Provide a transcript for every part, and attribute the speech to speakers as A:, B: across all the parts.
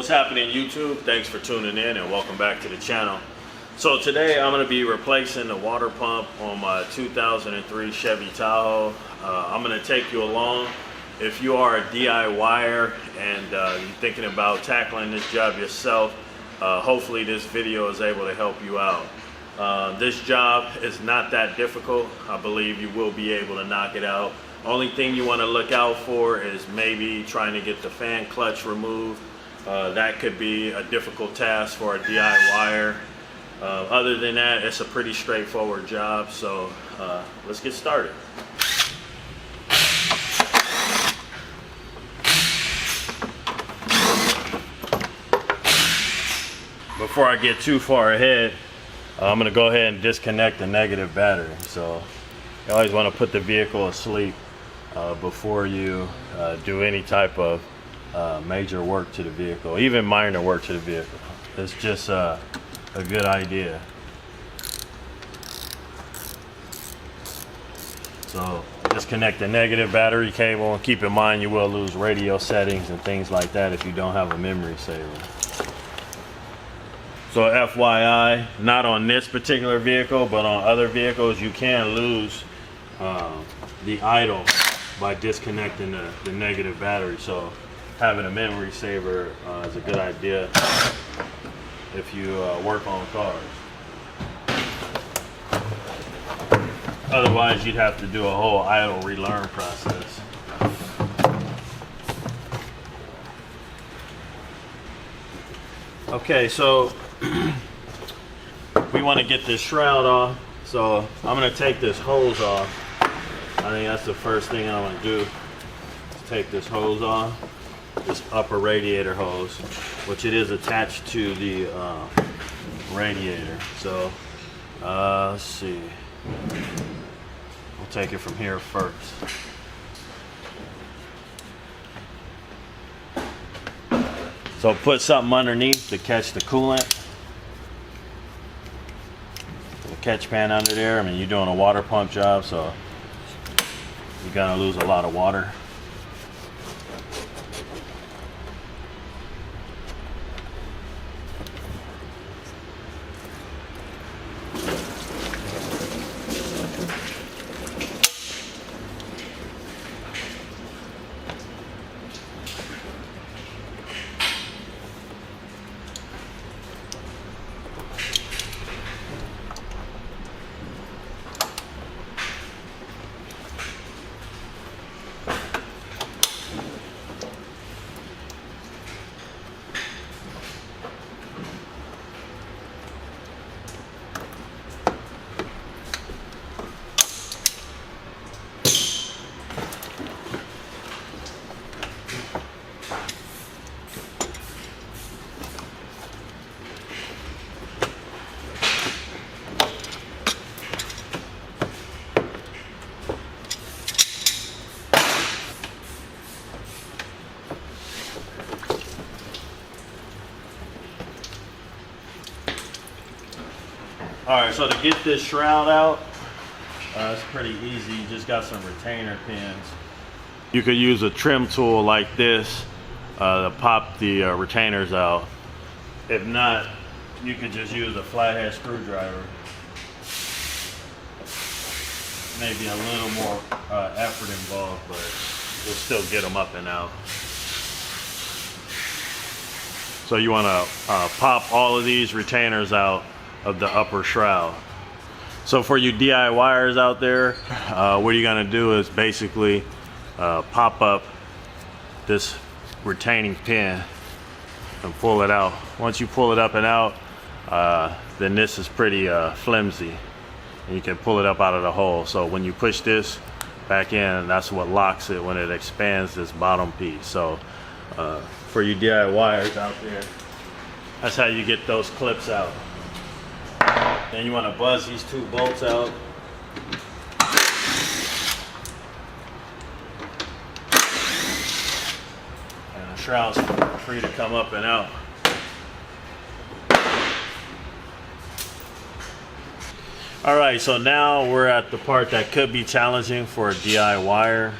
A: What's happening, YouTube? Thanks for tuning in and welcome back to the channel. So today I'm going to be replacing the water pump on my 2003 Chevy Tahoe. I'm going to take you along. If you are a DIYer and you're thinking about tackling this job yourself, hopefully this video is able to help you out. This job is not that difficult. I believe you will be able to knock it out. Only thing you want to look out for is maybe trying to get the fan clutch removed. That could be a difficult task for a DIYer. Other than that, it's a pretty straightforward job, so let's get started. Before I get too far ahead, I'm going to go ahead and disconnect the negative battery. So you always want to put the vehicle asleep before you do any type of major work to the vehicle, even minor work to the vehicle. It's just a good idea. So disconnect the negative battery cable, and keep in mind you will lose radio settings and things like that if you don't have a memory saver. So FYI, not on this particular vehicle, but on other vehicles you can lose the idle by disconnecting the negative battery. So having a memory saver is a good idea if you work on cars. Otherwise, you'd have to do a whole idle relearn process. Okay, so we want to get this shroud off. So I'm going to take this hose off. I think that's the first thing I want to do. Take this hose off. This upper radiator hose, which it is attached to the radiator. So let's see, we'll take it from here first. So put something underneath to catch the coolant, the catch pan under there. I mean, you're doing a water pump job, so you're gonna lose a lot of water. Alright, so to get this shroud out, it's pretty easy. You just got some retainer pins. You could use a trim tool like this to pop the retainers out. If not, you could just use a flathead screwdriver. Maybe a little more effort involved, but you'll still get them up and out. So you want to pop all of these retainers out of the upper shroud. So for you DIYers out there, what you're gonna do is basically pop up this retaining pin and pull it out. Once you pull it up and out, then this is pretty flimsy, and you can pull it up out of the hole. So when you push this back in, that's what locks it when it expands this bottom piece. So for you DIYers out there, that's how you get those clips out. Then you want to buzz these two bolts out. And the shroud's free to come up and out. All right, so now we're at the part that could be challenging for a DIYer.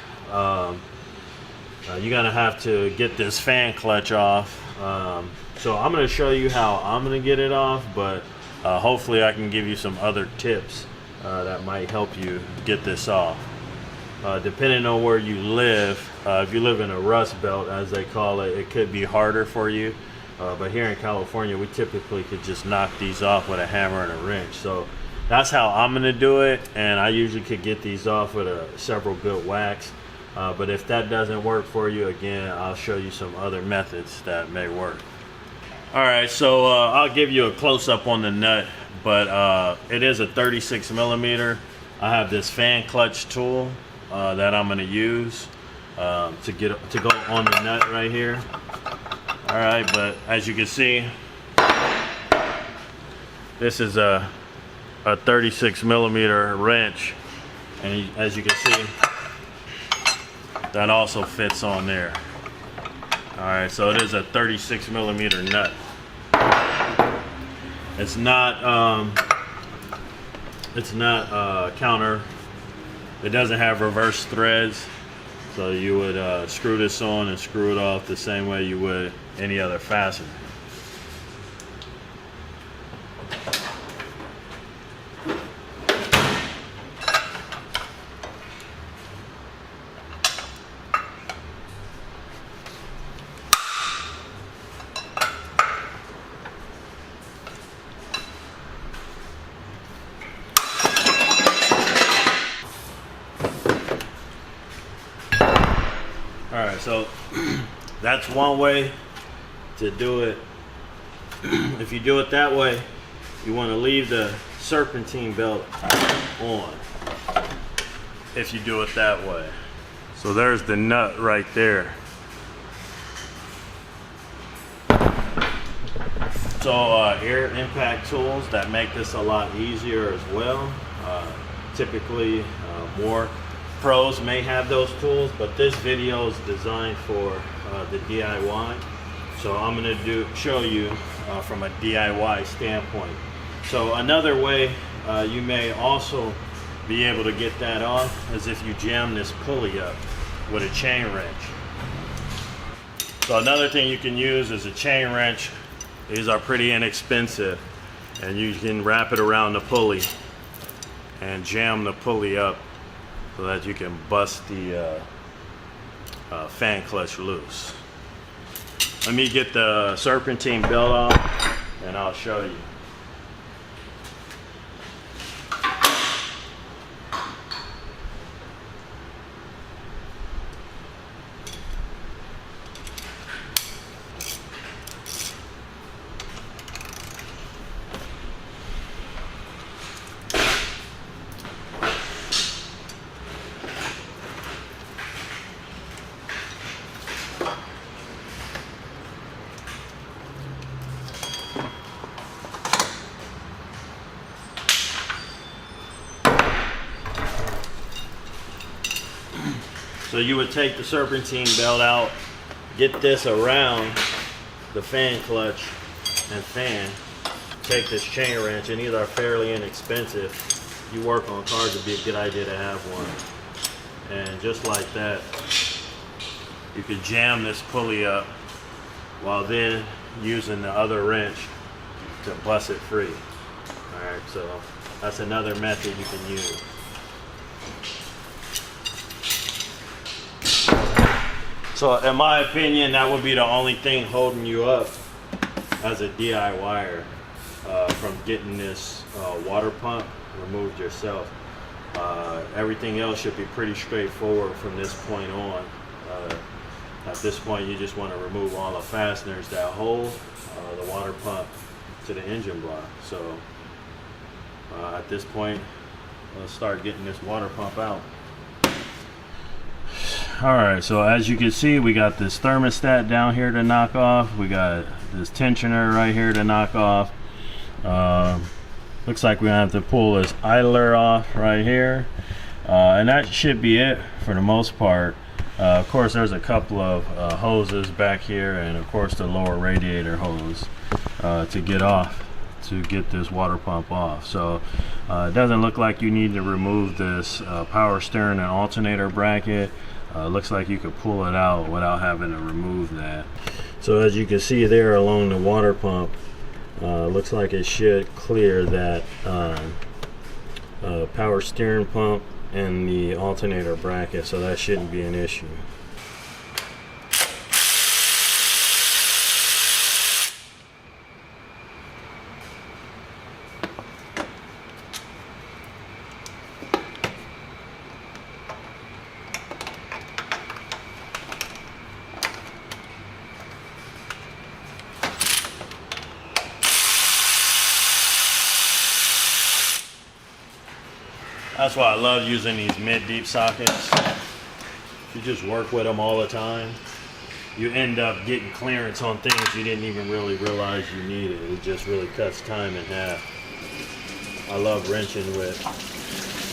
A: You're gonna have to get this fan clutch off. So I'm going to show you how I'm going to get it off, but hopefully I can give you some other tips that might help you get this off. Depending on where you live, if you live in a rust belt, as they call it, it could be harder for you. But here in California, we typically could just knock these off with a hammer and a wrench. So that's how I'm going to do it, and I usually could get these off with several good whacks. But if that doesn't work for you, again, I'll show you some other methods that may work. All right, so I'll give you a close-up on the nut, but it is a 36 millimeter. I have this fan clutch tool that I'm going to use to go on the nut right here. All right, but as you can see, this is a 36 millimeter wrench, and as you can see, that also fits on there. All right, so it is a 36 millimeter nut. It's not counter. It doesn't have reverse threads, so you would screw this on and screw it off the same way you would any other fastener. All right, so that's one way to do it. If you do it that way, you want to leave the serpentine belt on. If you do it that way. So there's the nut right there. So air impact tools that make this a lot easier as well. Typically more pros may have those tools, but this video is designed for the DIY. So I'm going to show you from a DIY standpoint. So another way you may also be able to get that off is if you jam this pulley up with a chain wrench. So another thing you can use is a chain wrench. These are pretty inexpensive, and you can wrap it around the pulley and jam the pulley up so that you can bust the fan clutch loose. Let me get the serpentine belt off and I'll show you. So you would take the serpentine belt out, get this around the fan clutch and fan, take this chain wrench, and these are fairly inexpensive. If you work on cars, it'd be a good idea to have one. And just like that, you could jam this pulley up while then using the other wrench to bust it free. All right, so that's another method you can use. So in my opinion, that would be the only thing holding you up as a DIYer from getting this water pump removed yourself. Everything else should be pretty straightforward from this point on. At this point, you just want to remove all the fasteners that hold the water pump to the engine block. So at this point, let's start getting this water pump out. Alright, so as you can see, we got this thermostat down here to knock off. We got this tensioner right here to knock off. Looks like we're going to have to pull this idler off right here. And that should be it for the most part. Of course, there's a couple of hoses back here, and of course the lower radiator hose to get this water pump off. So it doesn't look like you need to remove this power steering and alternator bracket. Looks like you could pull it out without having to remove that. So as you can see there along the water pump, looks like it should clear that power steering pump and the alternator bracket, so that shouldn't be an issue. That's why I love using these mid-deep sockets. You just work with them all the time. You end up getting clearance on things you didn't even really realize you needed. It just really cuts time in half. I love wrenching with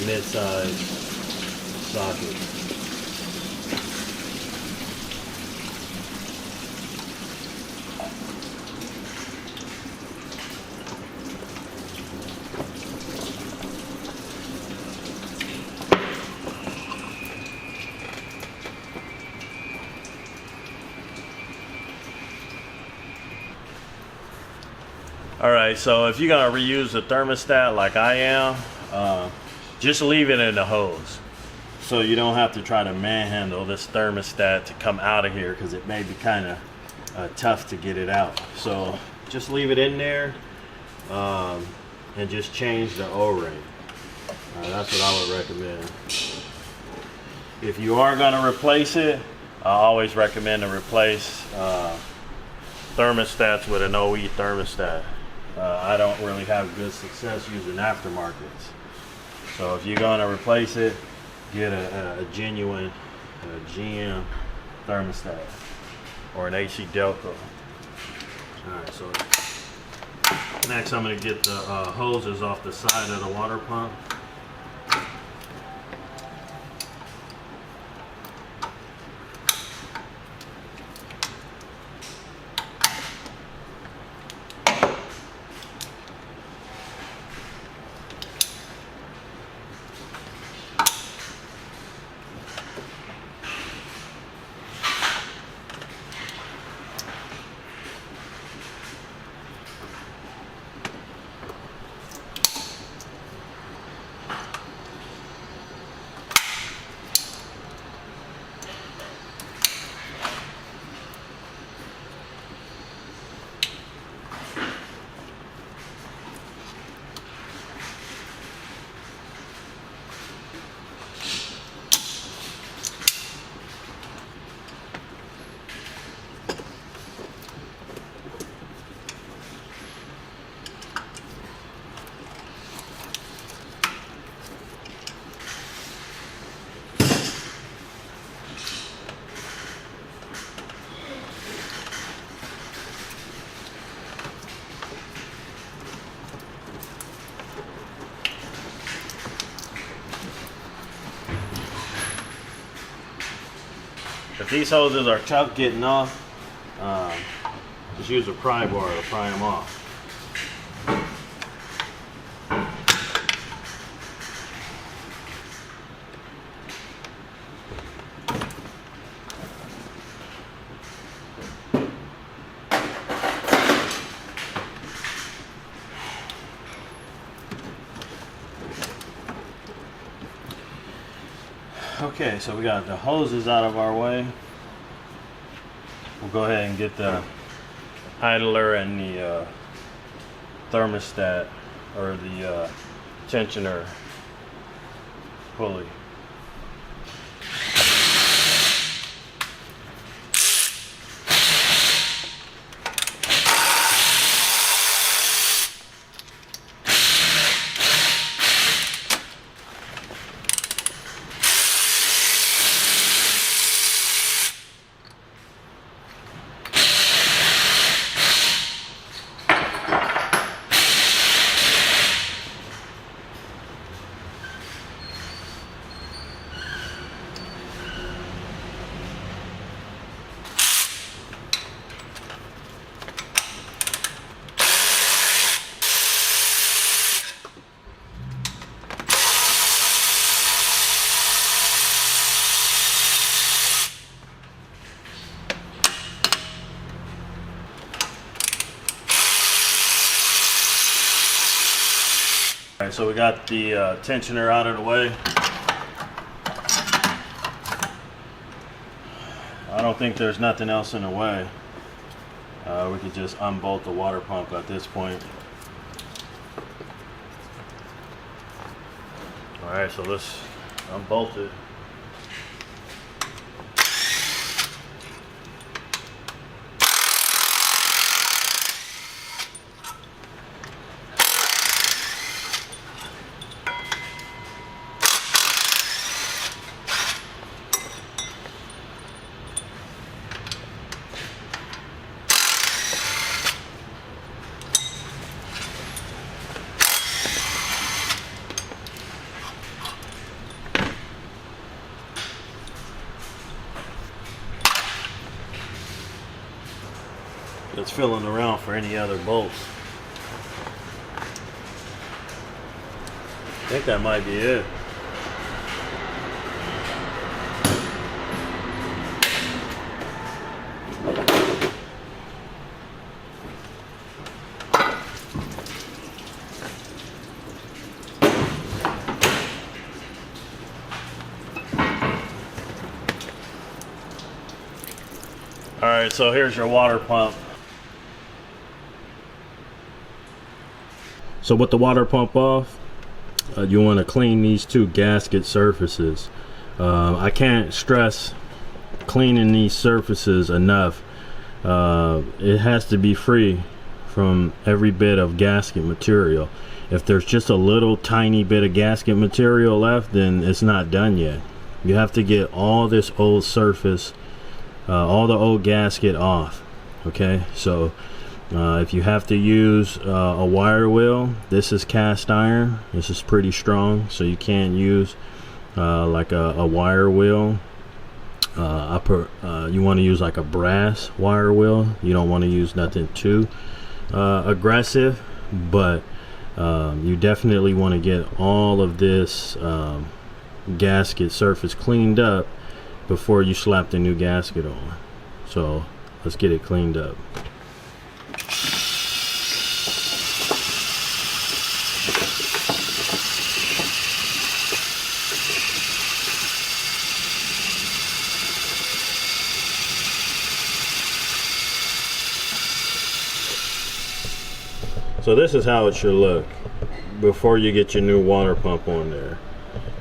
A: mid-size sockets. Alright, so if you're going to reuse the thermostat like I am, just leave it in the hose. So you don't have to try to manhandle this thermostat to come out of here, because it may be kind of tough to get it out. So just leave it in there and just change the O-ring. That's what I would recommend. If you are going to replace it, I always recommend to replace thermostats with an OE thermostat. I don't really have good success using aftermarkets. So if you're going to replace it, get a genuine GM thermostat or an AC Delco. Alright, so next I'm going to get the hoses off the side of the water pump. If these hoses are tough getting off, just use a pry bar to pry them off. Okay, so we got the hoses out of our way. We'll go ahead and get the idler and the thermostat, or the tensioner pulley. Alright, so we got the tensioner out of the way. I don't think there's nothing else in the way. We could just unbolt the water pump at this point. Alright, so let's unbolt it. It's feeling around for any other bolts. I think that might be it. Alright, so here's your water pump. So with the water pump off, you want to clean these two gasket surfaces. I can't stress cleaning these surfaces enough. It has to be free from every bit of gasket material. If there's just a little tiny bit of gasket material left, then it's not done yet. You have to get all this old surface, all the old gasket off. Okay, so if you have to use a wire wheel, this is cast iron. This is pretty strong, so you can't use like a wire wheel. You want to use like a brass wire wheel. You don't want to use nothing too aggressive, but you definitely want to get all of this gasket surface cleaned up before you slap the new gasket on. So let's get it cleaned up. So this is how it should look before you get your new water pump on there.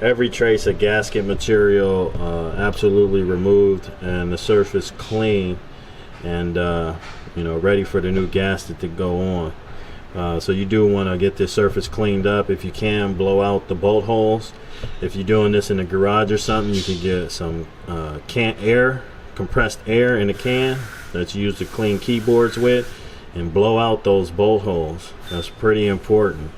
A: Every trace of gasket material absolutely removed, and the surface clean, and you know, ready for the new gasket to go on. So you do want to get this surface cleaned up. If you can, blow out the bolt holes. If you're doing this in a garage or something, you can get some compressed air in a can that's used to clean keyboards with, and blow out those bolt holes. That's pretty important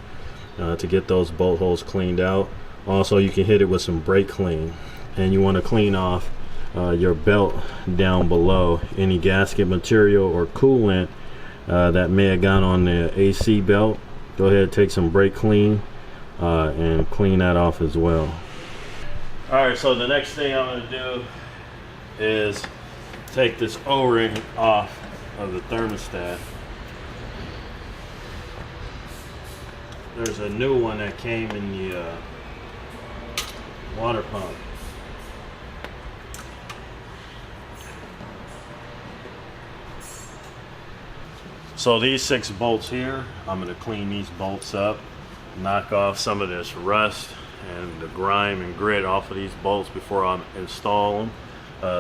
A: to get those bolt holes cleaned out. Also, you can hit it with some brake clean, and you want to clean off your belt down below. Any gasket material or coolant that may have gone on the AC belt, go ahead, take some brake clean and clean that off as well. Alright, so the next thing I'm going to do is take this O-ring off of the thermostat. There's a new one that came in the water pump. So these 6 bolts here, I'm going to clean these bolts up, knock off some of this rust and the grime and grit off of these bolts before I install them.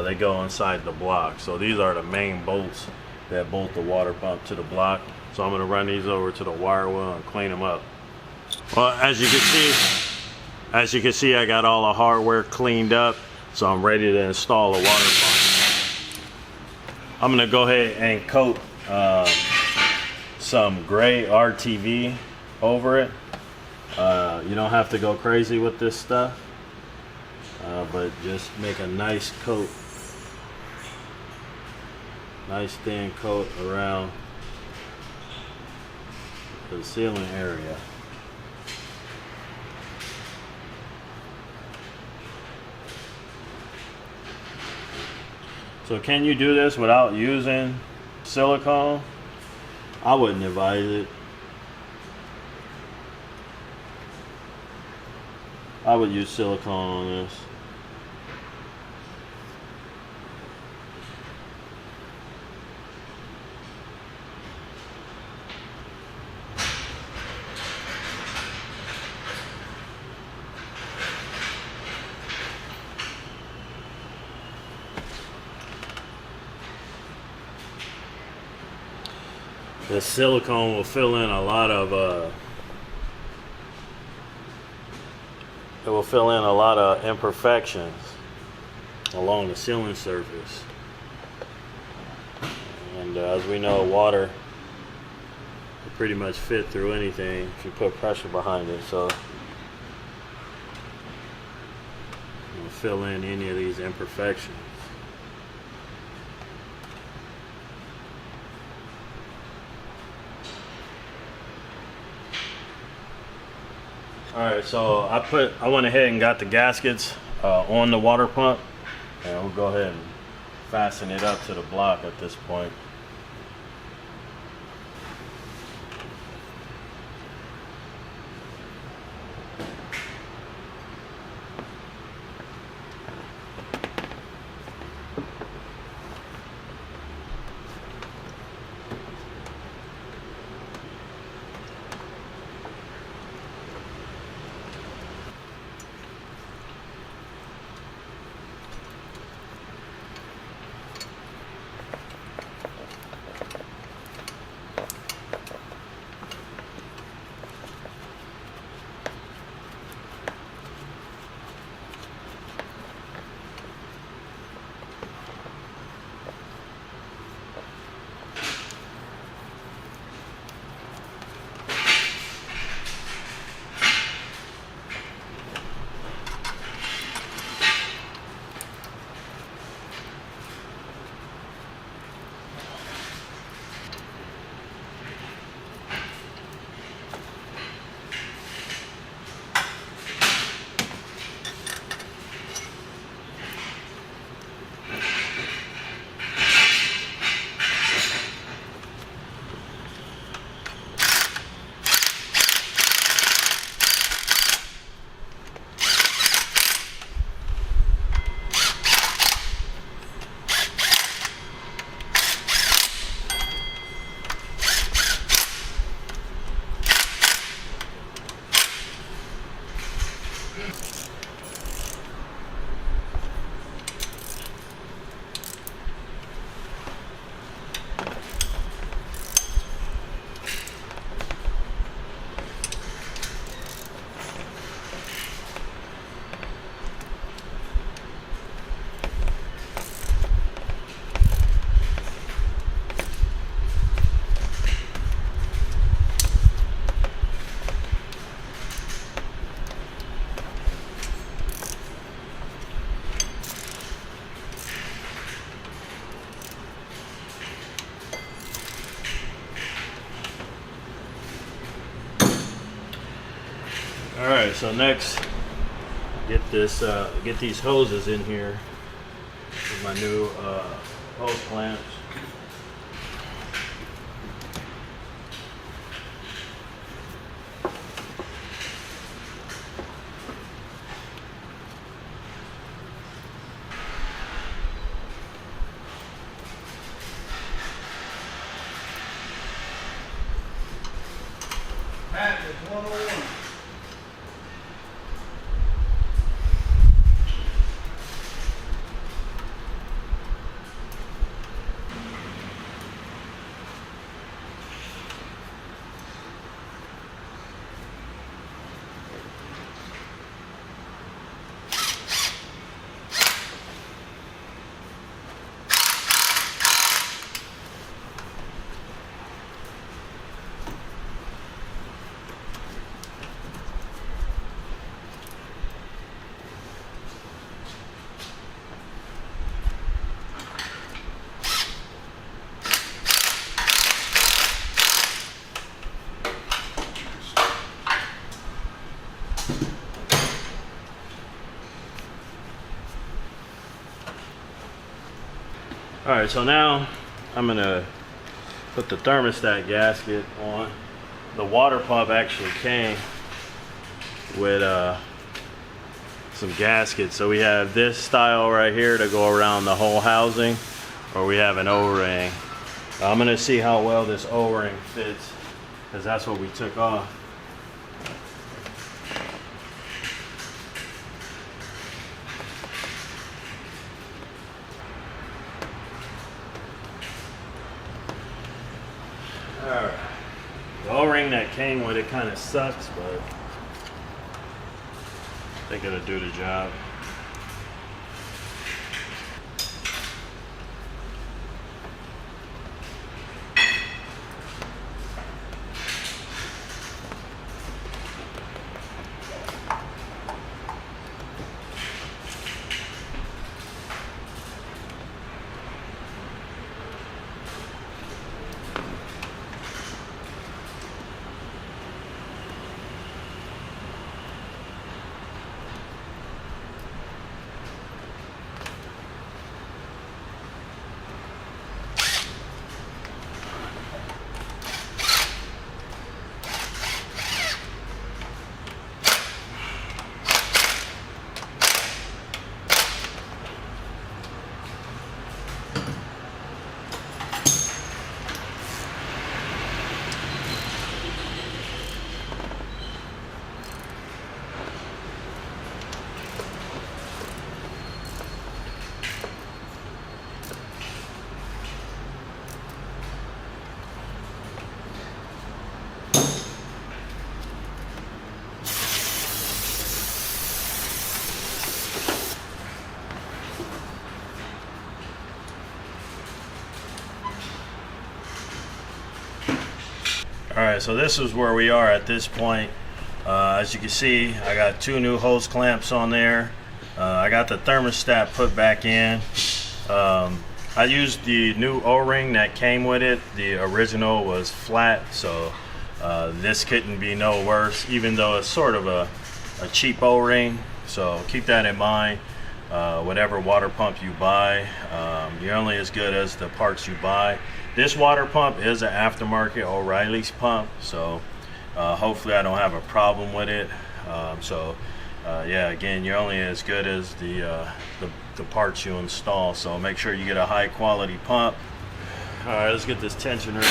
A: They go inside the block. So these are the main bolts that bolt the water pump to the block. So I'm going to run these over to the wire wheel and clean them up. Well, as you can see, I got all the hardware cleaned up, so I'm ready to install a water pump. I'm going to go ahead and coat some gray RTV over it. You don't have to go crazy with this stuff, but just make a nice coat, nice thin coat around the ceiling area. So can you do this without using silicone? I wouldn't advise it. I would use silicone on this. The silicone will fill in a lot of imperfections along the sealing surface. And as we know, water will pretty much fit through anything if you put pressure behind it. So you'll fill in any of these imperfections. Alright, so I went ahead and got the gaskets on the water pump, and we'll go ahead and fasten it up to the block at this point. Alright, so next, get these hoses in here with my new hose clamps.
B: Ratchets 101.
A: Alright, so now I'm gonna put the thermostat gasket on. The water pump actually came with some gaskets. So we have this style right here to go around the whole housing, or we have an O-ring. I'm gonna see how well this O-ring fits, because that's what we took off. Alright. The O-ring that came with it kind of sucks, but I think it'll do the job. Alright, so this is where we are at this point. As you can see, I got 2 new hose clamps on there. I got the thermostat put back in. I used the new O-ring that came with it. The original was flat, so this couldn't be no worse, even though it's sort of a cheap O-ring. So keep that in mind. Whatever water pump you buy, you're only as good as the parts you buy. This water pump is an aftermarket O'Reilly's pump, so hopefully I don't have a problem with it. Yeah, again, you're only as good as the parts you install, so make sure you get a high quality pump. All right, let's get this tension ring.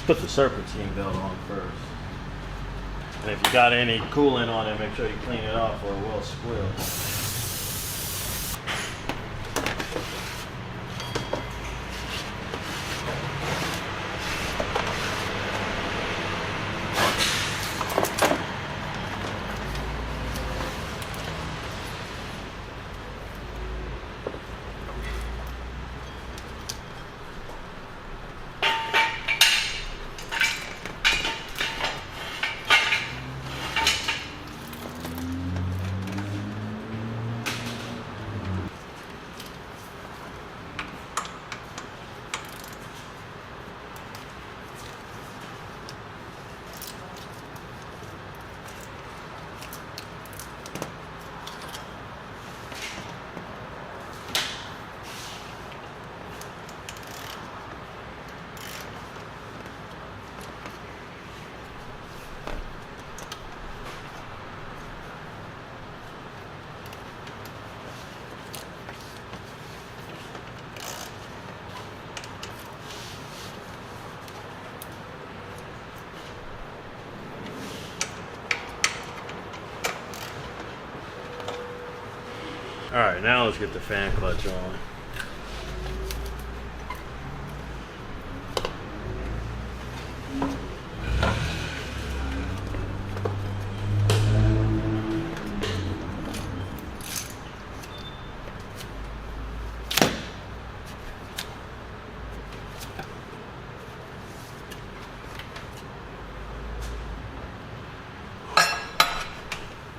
A: Put the serpentine belt on first. And if you got any coolant on it, make sure you clean it off or it will squill. All right, now let's get the fan clutch on.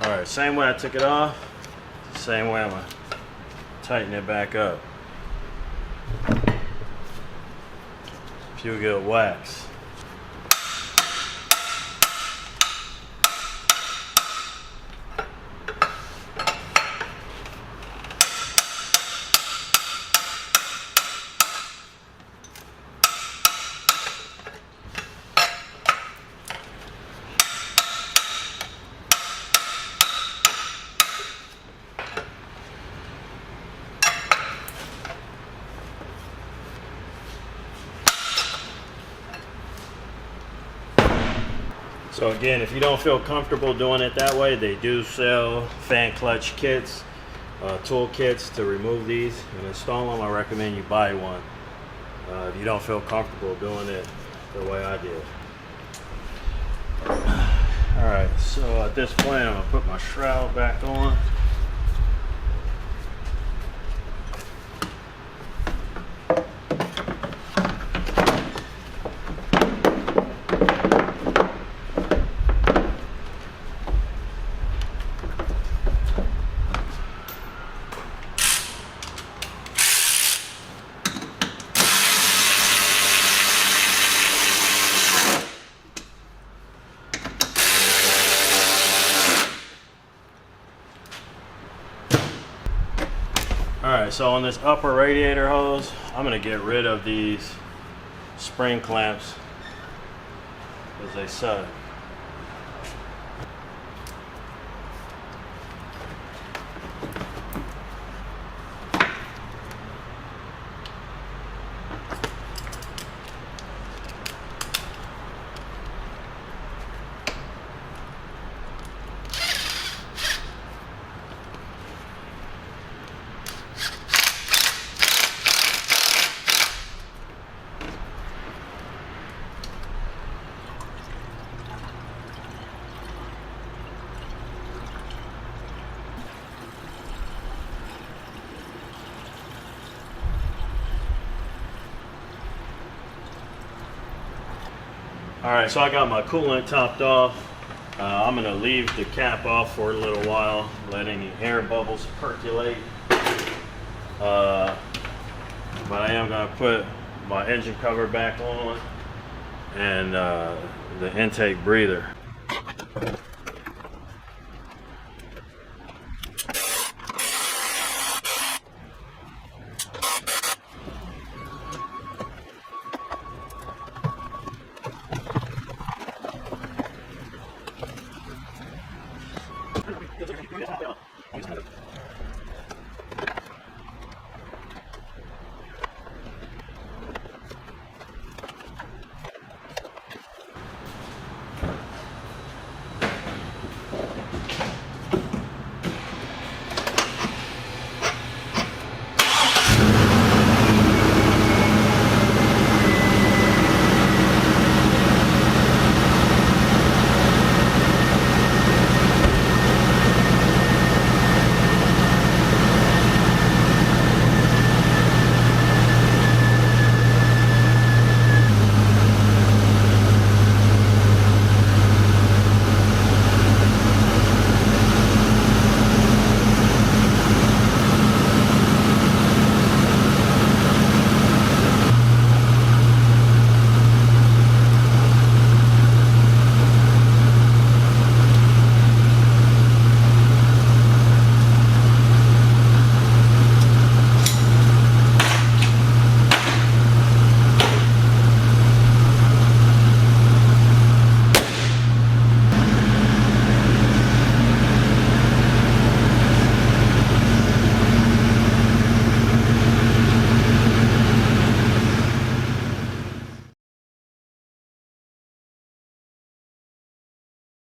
A: All right, same way I took it off, same way I'm gonna tighten it back up. A few good whacks. So again, if you don't feel comfortable doing it that way, they do sell fan clutch kits, tool kits to remove these and install them. I recommend you buy one if you don't feel comfortable doing it the way I did. All right, so at this point, I'm gonna put my shroud back on. Alright, so on this upper radiator hose, I'm going to get rid of these spring clamps as they suck. Alright, so I got my coolant topped off. I'm going to leave the cap off for a little while, let any air bubbles percolate. But I am going to put my engine cover back on and the intake breather.